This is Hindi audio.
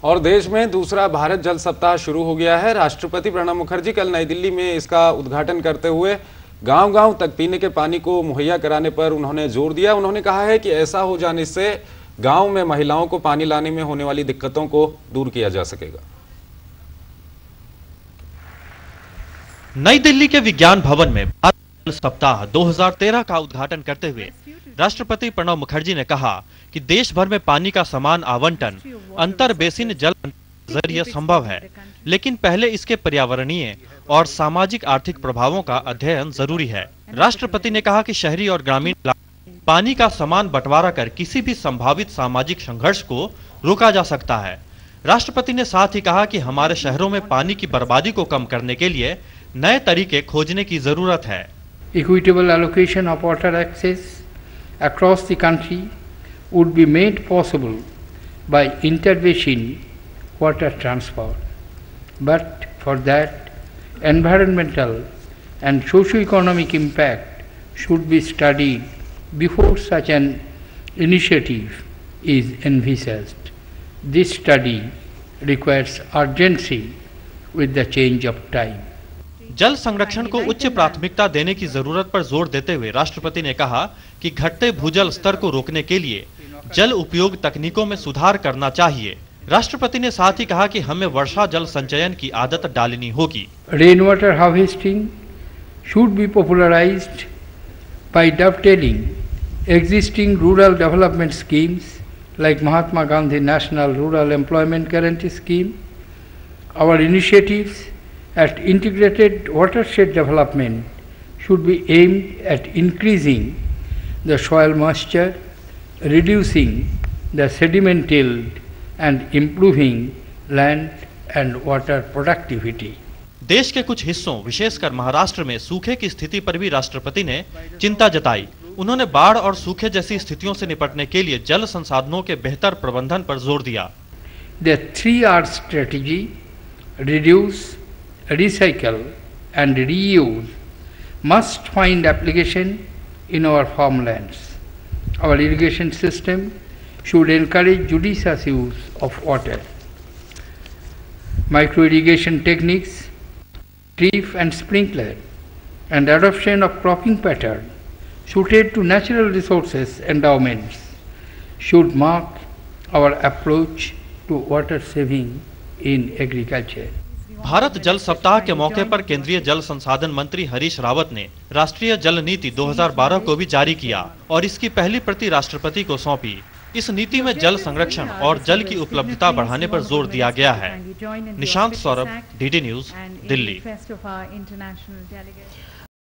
और देश में दूसरा भारत जल सप्ताह शुरू हो गया है। राष्ट्रपति प्रणब मुखर्जी कल नई दिल्ली में इसका उद्घाटन करते हुए गांव-गांव तक पीने के पानी को मुहैया कराने पर उन्होंने जोर दिया। उन्होंने कहा है कि ऐसा हो जाने से गांव में महिलाओं को पानी लाने में होने वाली दिक्कतों को दूर किया जा सकेगा। नई दिल्ली के विज्ञान भवन में भारत जल सप्ताह 2013 का उद्घाटन करते हुए राष्ट्रपति प्रणब मुखर्जी ने कहा कि देश भर में पानी का समान आवंटन अंतर बेसिन जल के जरिए संभव है, लेकिन पहले इसके पर्यावरणीय और सामाजिक आर्थिक प्रभावों का अध्ययन जरूरी है। राष्ट्रपति ने कहा कि शहरी और ग्रामीण पानी का समान बंटवारा कर किसी भी संभावित सामाजिक संघर्ष को रोका जा सकता है। राष्ट्रपति ने साथ ही कहा कि हमारे शहरों में पानी की बर्बादी को कम करने के लिए नए तरीके खोजने की जरूरत है। Equitable allocation of water access across the country would be made possible by intervention water transport, but for that environmental and socio-economic impact should be studied before such an initiative is envisaged. This study requires urgency with the change of time. जल संरक्षण को उच्च प्राथमिकता देने की जरूरत पर जोर देते हुए राष्ट्रपति ने कहा कि घटते भूजल स्तर को रोकने के लिए जल उपयोग तकनीकों में सुधार करना चाहिए। राष्ट्रपति ने साथ ही कहा कि हमें वर्षा जल संचयन की आदत डालनी होगी। Rain water harvesting should be popularised by dovetailing existing rural development schemes like Mahatma Gandhi National Rural Employment Guarantee Scheme. Our initiatives at integrated watershed development should be aimed at increasing the soil moisture, reducing the sediment yield and improving land and water productivity. देश के कुछ हिस्सों विशेषकर महाराष्ट्र में सूखे की स्थिति पर भी राष्ट्रपति ने चिंता जताई। उन्होंने बाढ़ और सूखे जैसी स्थितियों से निपटने के लिए जल संसाधनों के बेहतर प्रबंधन पर जोर दिया। The 3R strategy, reduce, recycle and reuse, must find application in our farmlands. Our irrigation system should encourage judicious use of water. Micro-irrigation techniques, drip and sprinkler, and adoption of cropping pattern suited to natural resources endowments should mark our approach to water saving in agriculture. Bharat जल सप्ताह के मौके पर केंद्रीय जल संसाधन मंत्री हरीश रावत ने राष्ट्रीय जल नीति 2012 को भी जारी किया और इसकी पहली प्रति राष्ट्रपति को सौंपी। इस नीति में जल संरक्षण और जल की उपलब्धता बढ़ाने पर जोर दिया गया है। Nishant Saurabh, DD news, Delhi.